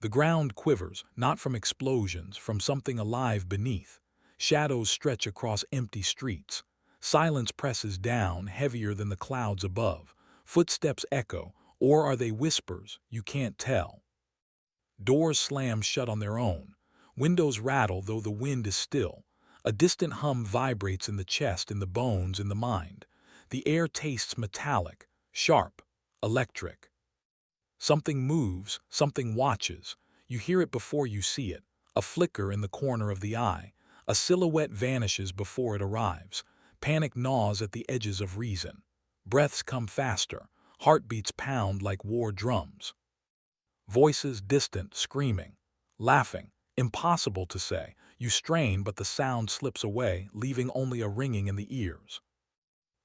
The ground quivers, not from explosions, from something alive beneath. Shadows stretch across empty streets. Silence presses down, heavier than the clouds above. Footsteps echo, or are they whispers? You can't tell. Doors slam shut on their own. Windows rattle though the wind is still. A distant hum vibrates in the chest, in the bones, in the mind. The air tastes metallic, sharp, electric. Something moves, something watches. You hear it before you see it. A flicker in the corner of the eye. A silhouette vanishes before it arrives. Panic gnaws at the edges of reason. Breaths come faster. Heartbeats pound like war drums. Voices distant, screaming, laughing. Impossible to say. You strain, but the sound slips away, leaving only a ringing in the ears.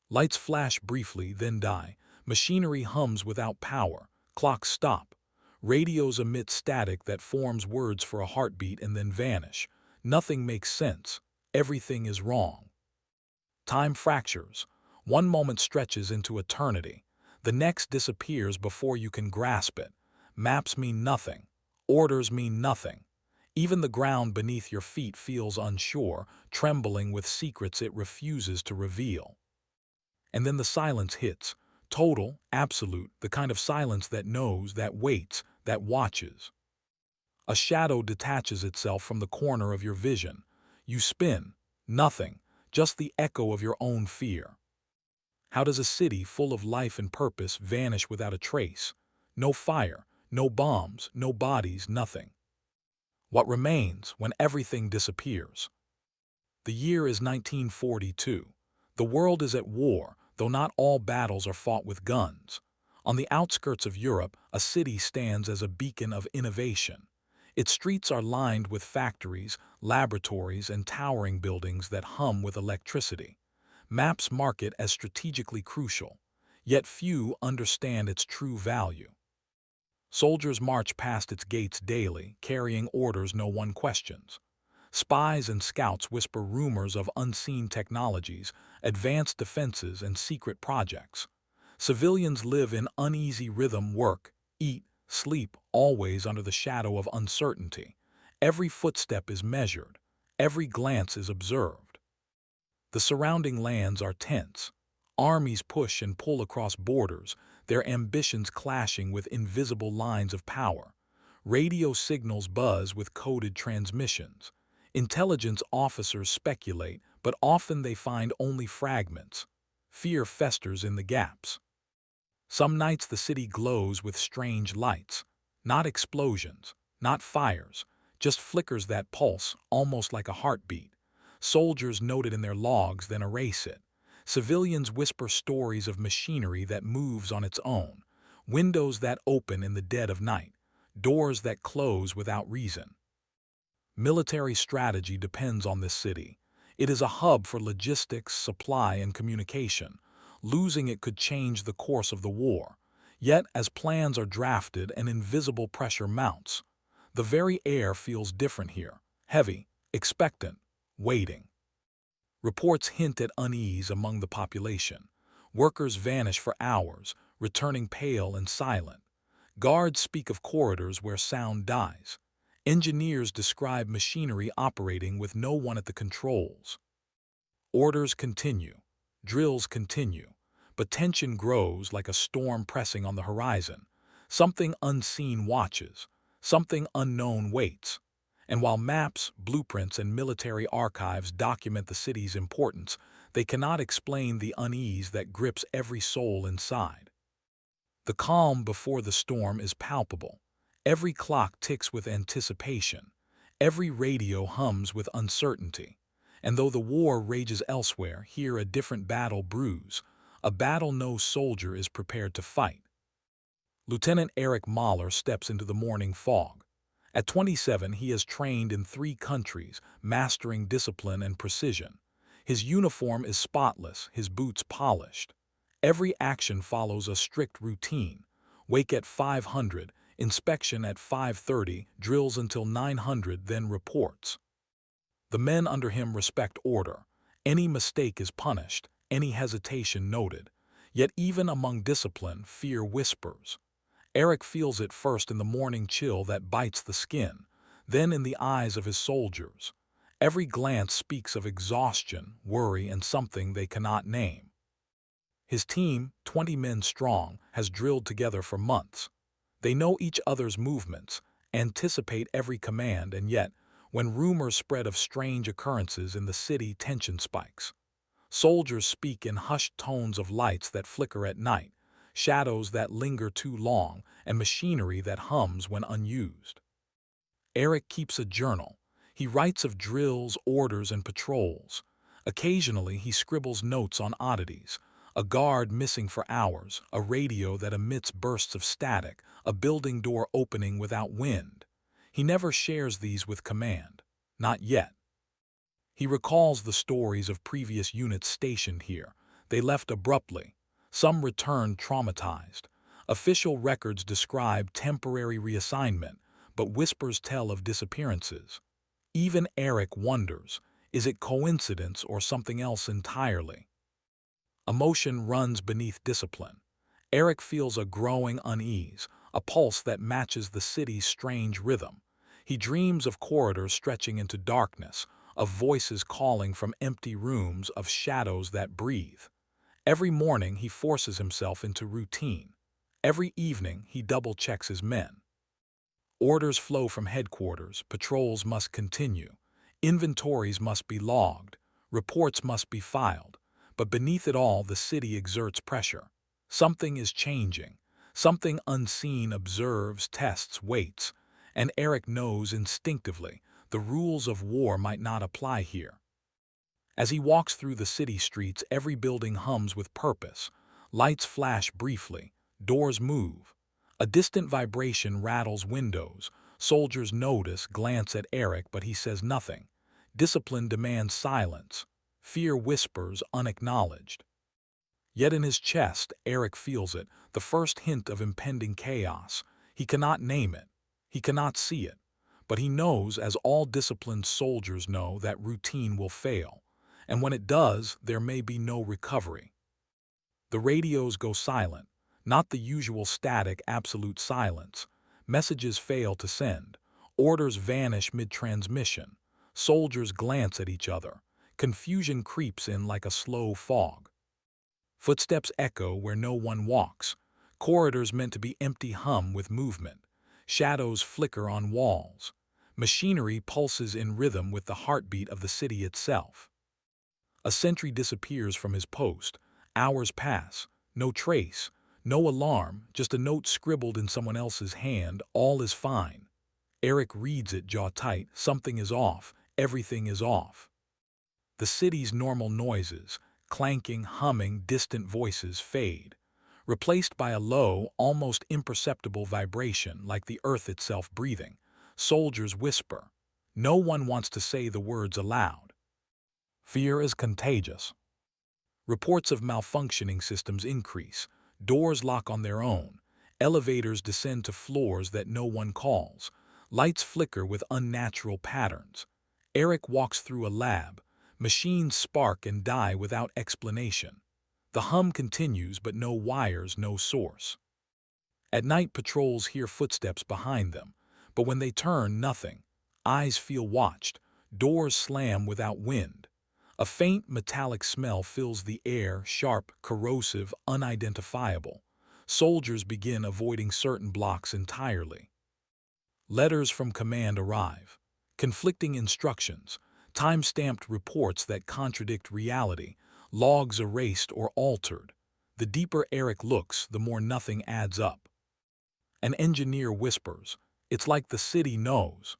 Lights flash briefly, then die. Machinery hums without power. Clocks stop. Radios emit static that forms words for a heartbeat and then vanish. Nothing makes sense. Everything is wrong. Time fractures. One moment stretches into eternity. The next disappears before you can grasp it. Maps mean nothing. Orders mean nothing. Even the ground beneath your feet feels unsure, trembling with secrets it refuses to reveal. And then the silence hits. Total, absolute, the kind of silence that knows, that waits, that watches. A shadow detaches itself from the corner of your vision. You spin. Nothing. Just the echo of your own fear. How does a city full of life and purpose vanish without a trace? No fire, no bombs, no bodies, nothing. What remains when everything disappears? The year is 1942. The world is at war, though not all battles are fought with guns. On the outskirts of Europe, a city stands as a beacon of innovation. Its streets are lined with factories, laboratories, and towering buildings that hum with electricity. Maps mark it as strategically crucial, yet few understand its true value. Soldiers march past its gates daily, carrying orders no one questions. Spies and scouts whisper rumors of unseen technologies, advanced defenses, and secret projects. Civilians live in uneasy rhythm, work, eat, sleep, always under the shadow of uncertainty. Every footstep is measured. Every glance is observed. The surrounding lands are tense. Armies push and pull across borders, their ambitions clashing with invisible lines of power. Radio signals buzz with coded transmissions. Intelligence officers speculate, but often they find only fragments. Fear festers in the gaps. Some nights the city glows with strange lights. Not explosions, not fires, just flickers that pulse, almost like a heartbeat. Soldiers note it in their logs, then erase it. Civilians whisper stories of machinery that moves on its own. Windows that open in the dead of night. Doors that close without reason. Military strategy depends on this city. It is a hub for logistics, supply, and communication. Losing it could change the course of the war. Yet, as plans are drafted, an invisible pressure mounts. The very air feels different here, heavy, expectant, waiting. Reports hint at unease among the population. Workers vanish for hours, returning pale and silent. Guards speak of corridors where sound dies. Engineers describe machinery operating with no one at the controls. Orders continue. Drills continue. But tension grows like a storm pressing on the horizon. Something unseen watches. Something unknown waits. And while maps, blueprints, and military archives document the city's importance, they cannot explain the unease that grips every soul inside. The calm before the storm is palpable. Every clock ticks with anticipation. Every radio hums with uncertainty. And though the war rages elsewhere, here a different battle brews, a battle no soldier is prepared to fight. Lieutenant Eric Mahler steps into the morning fog. At 27, he has trained in 3 countries, mastering discipline and precision. His uniform is spotless, his boots polished. Every action follows a strict routine. Wake at 500, inspection at 5:30, drills until 900, then reports. The men under him respect order. Any mistake is punished, any hesitation noted. Yet even among discipline, fear whispers. Eric feels it first in the morning chill that bites the skin, then in the eyes of his soldiers. Every glance speaks of exhaustion, worry, and something they cannot name. His team, 20 men strong, has drilled together for months. They know each other's movements, anticipate every command, and yet, when rumors spread of strange occurrences in the city, tension spikes. Soldiers speak in hushed tones of lights that flicker at night, shadows that linger too long, and machinery that hums when unused. Eric keeps a journal. He writes of drills, orders, and patrols. Occasionally, he scribbles notes on oddities: a guard missing for hours, a radio that emits bursts of static, a building door opening without wind. He never shares these with command. Not yet. He recalls the stories of previous units stationed here. They left abruptly. Some returned traumatized. Official records describe temporary reassignment, but whispers tell of disappearances. Even Eric wonders, is it coincidence or something else entirely? Emotion runs beneath discipline. Eric feels a growing unease, a pulse that matches the city's strange rhythm. He dreams of corridors stretching into darkness, of voices calling from empty rooms, of shadows that breathe. Every morning he forces himself into routine. Every evening he double-checks his men. Orders flow from headquarters, patrols must continue, inventories must be logged, reports must be filed, but beneath it all the city exerts pressure. Something is changing, something unseen observes, tests, waits, and Eric knows instinctively the rules of war might not apply here. As he walks through the city streets, every building hums with purpose. Lights flash briefly, doors move. A distant vibration rattles windows. Soldiers notice, glance at Eric, but he says nothing. Discipline demands silence. Fear whispers unacknowledged. Yet in his chest, Eric feels it, the first hint of impending chaos. He cannot name it. He cannot see it. But he knows, as all disciplined soldiers know, that routine will fail. And when it does, there may be no recovery. The radios go silent, not the usual static, absolute silence. Messages fail to send. Orders vanish mid-transmission. Soldiers glance at each other. Confusion creeps in like a slow fog. Footsteps echo where no one walks. Corridors meant to be empty hum with movement. Shadows flicker on walls. Machinery pulses in rhythm with the heartbeat of the city itself. A sentry disappears from his post. Hours pass. No trace. No alarm, just a note scribbled in someone else's hand. All is fine. Eric reads it, jaw tight. Something is off. Everything is off. The city's normal noises, clanking, humming, distant voices fade, replaced by a low, almost imperceptible vibration like the earth itself breathing. Soldiers whisper. No one wants to say the words aloud. Fear is contagious. Reports of malfunctioning systems increase. Doors lock on their own. Elevators descend to floors that no one calls. Lights flicker with unnatural patterns. Eric walks through a lab. Machines spark and die without explanation. The hum continues, but no wires, no source. At night, patrols hear footsteps behind them, but when they turn, nothing. Eyes feel watched. Doors slam without wind. A faint metallic smell fills the air, sharp, corrosive, unidentifiable. Soldiers begin avoiding certain blocks entirely. Letters from command arrive. Conflicting instructions, time-stamped reports that contradict reality, logs erased or altered. The deeper Eric looks, the more nothing adds up. An engineer whispers, "It's like the city knows."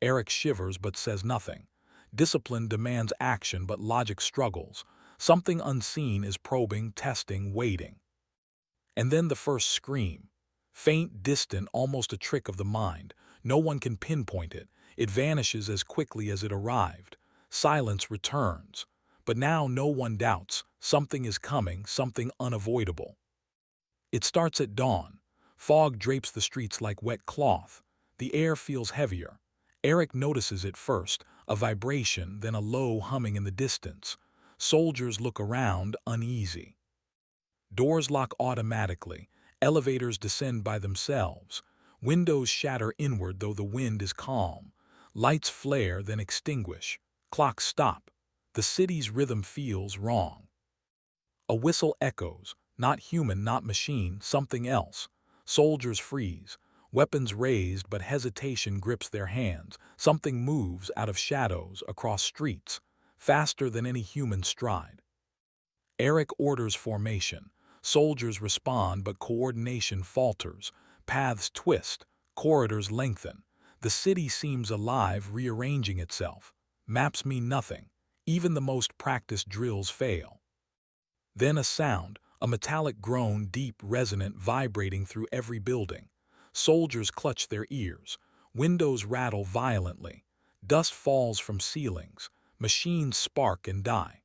Eric shivers but says nothing. Discipline demands action, but logic struggles. Something unseen is probing, testing, waiting. And then the first scream. Faint, distant, almost a trick of the mind. No one can pinpoint it. It vanishes as quickly as it arrived. Silence returns. But now no one doubts. Something is coming, something unavoidable. It starts at dawn. Fog drapes the streets like wet cloth. The air feels heavier. Eric notices it first, a vibration, then a low humming in the distance. Soldiers look around, uneasy. Doors lock automatically. Elevators descend by themselves. Windows shatter inward though the wind is calm. Lights flare, then extinguish. Clocks stop. The city's rhythm feels wrong. A whistle echoes, not human, not machine, something else. Soldiers freeze, weapons raised, but hesitation grips their hands. Something moves out of shadows, across streets, faster than any human stride. Eric orders formation. Soldiers respond, but coordination falters. Paths twist, corridors lengthen. The city seems alive, rearranging itself. Maps mean nothing. Even the most practiced drills fail. Then a sound, a metallic groan, deep, resonant, vibrating through every building. Soldiers clutch their ears. Windows rattle violently. Dust falls from ceilings. Machines spark and die.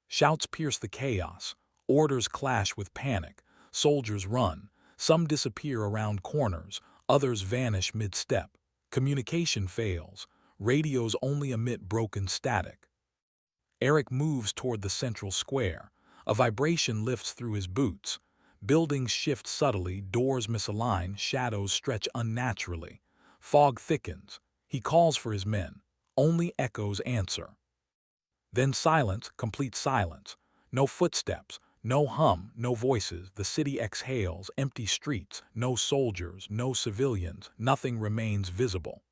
Shouts pierce the chaos. Orders clash with panic. Soldiers run. Some disappear around corners. Others vanish mid-step. Communication fails. Radios only emit broken static. Eric moves toward the central square. A vibration lifts through his boots. Buildings shift subtly, doors misalign, shadows stretch unnaturally. Fog thickens. He calls for his men. Only echoes answer. Then silence, complete silence. No footsteps, no hum, no voices. The city exhales, empty streets, no soldiers, no civilians, nothing remains visible.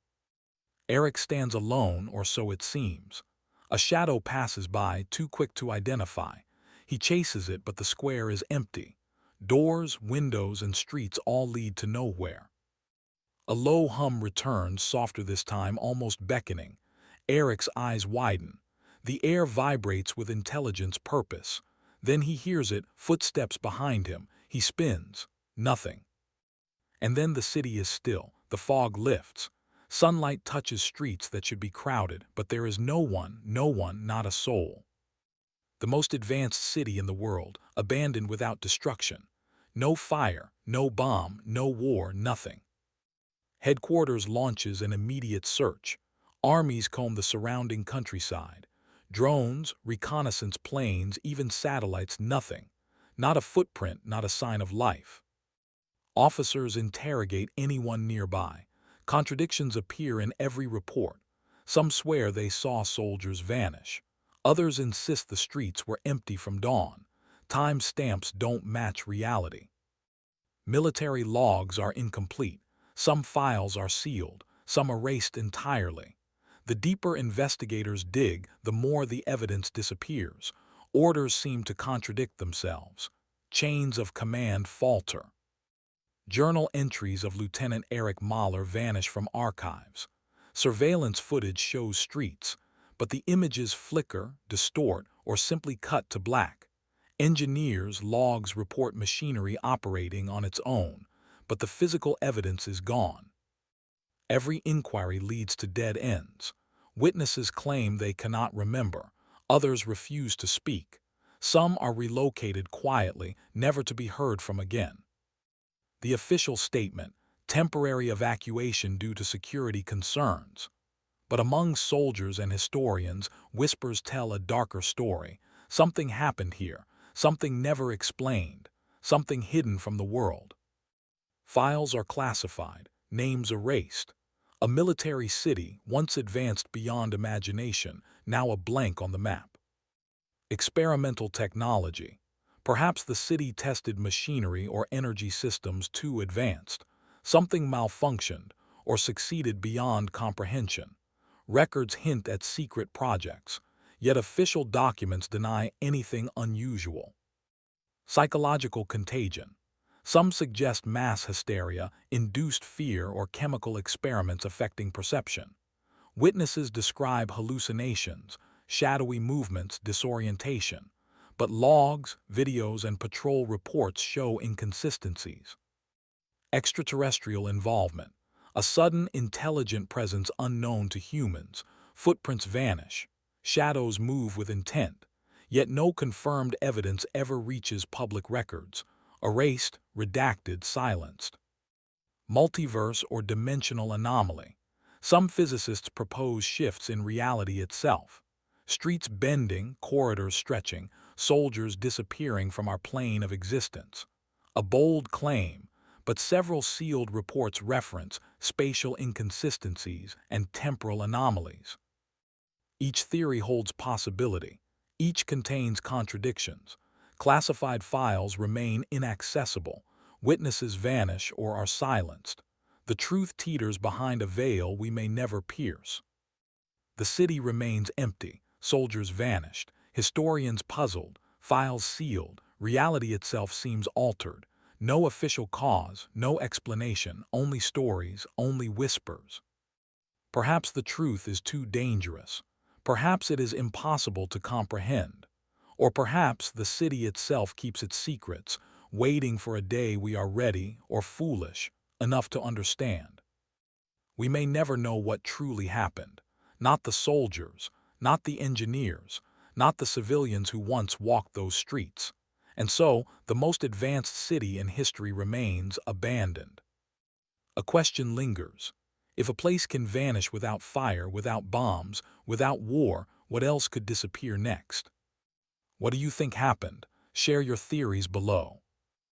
Eric stands alone, or so it seems. A shadow passes by, too quick to identify. He chases it, but the square is empty. Doors, windows, and streets all lead to nowhere. A low hum returns, softer this time, almost beckoning. Eric's eyes widen. The air vibrates with intelligence, purpose. Then he hears it, footsteps behind him. He spins. Nothing. And then the city is still. The fog lifts. Sunlight touches streets that should be crowded, but there is no one, not a soul. The most advanced city in the world, abandoned without destruction. No fire, no bomb, no war, nothing. Headquarters launches an immediate search. Armies comb the surrounding countryside. Drones, reconnaissance planes, even satellites, nothing. Not a footprint, not a sign of life. Officers interrogate anyone nearby. Contradictions appear in every report. Some swear they saw soldiers vanish. Others insist the streets were empty from dawn. Time stamps don't match reality. Military logs are incomplete. Some files are sealed, some erased entirely. The deeper investigators dig, the more the evidence disappears. Orders seem to contradict themselves. Chains of command falter. Journal entries of Lieutenant Eric Mahler vanish from archives. Surveillance footage shows streets, but the images flicker, distort, or simply cut to black. Engineers' logs report machinery operating on its own, but the physical evidence is gone. Every inquiry leads to dead ends. Witnesses claim they cannot remember. Others refuse to speak. Some are relocated quietly, never to be heard from again. The official statement, temporary evacuation due to security concerns. But among soldiers and historians, whispers tell a darker story. Something happened here, something never explained, something hidden from the world. Files are classified, names erased. A military city, once advanced beyond imagination, now a blank on the map. Experimental technology. Perhaps the city tested machinery or energy systems too advanced. Something malfunctioned or succeeded beyond comprehension. Records hint at secret projects, yet official documents deny anything unusual. Psychological contagion. Some suggest mass hysteria, induced fear, or chemical experiments affecting perception. Witnesses describe hallucinations, shadowy movements, disorientation. But logs, videos, and patrol reports show inconsistencies. Extraterrestrial involvement. A sudden, intelligent presence unknown to humans. Footprints vanish. Shadows move with intent. Yet no confirmed evidence ever reaches public records. Erased, redacted, silenced. Multiverse or dimensional anomaly. Some physicists propose shifts in reality itself. Streets bending, corridors stretching, soldiers disappearing from our plane of existence. A bold claim, but several sealed reports reference spatial inconsistencies and temporal anomalies. Each theory holds possibility. Each contains contradictions. Classified files remain inaccessible. Witnesses vanish or are silenced. The truth teeters behind a veil we may never pierce. The city remains empty, soldiers vanished, historians puzzled, files sealed, reality itself seems altered. No official cause, no explanation, only stories, only whispers. Perhaps the truth is too dangerous. Perhaps it is impossible to comprehend. Or perhaps the city itself keeps its secrets, waiting for a day we are ready or foolish enough to understand. We may never know what truly happened. Not the soldiers, not the engineers, not the civilians who once walked those streets. And so, the most advanced city in history remains abandoned. A question lingers. If a place can vanish without fire, without bombs, without war, what else could disappear next? What do you think happened? Share your theories below.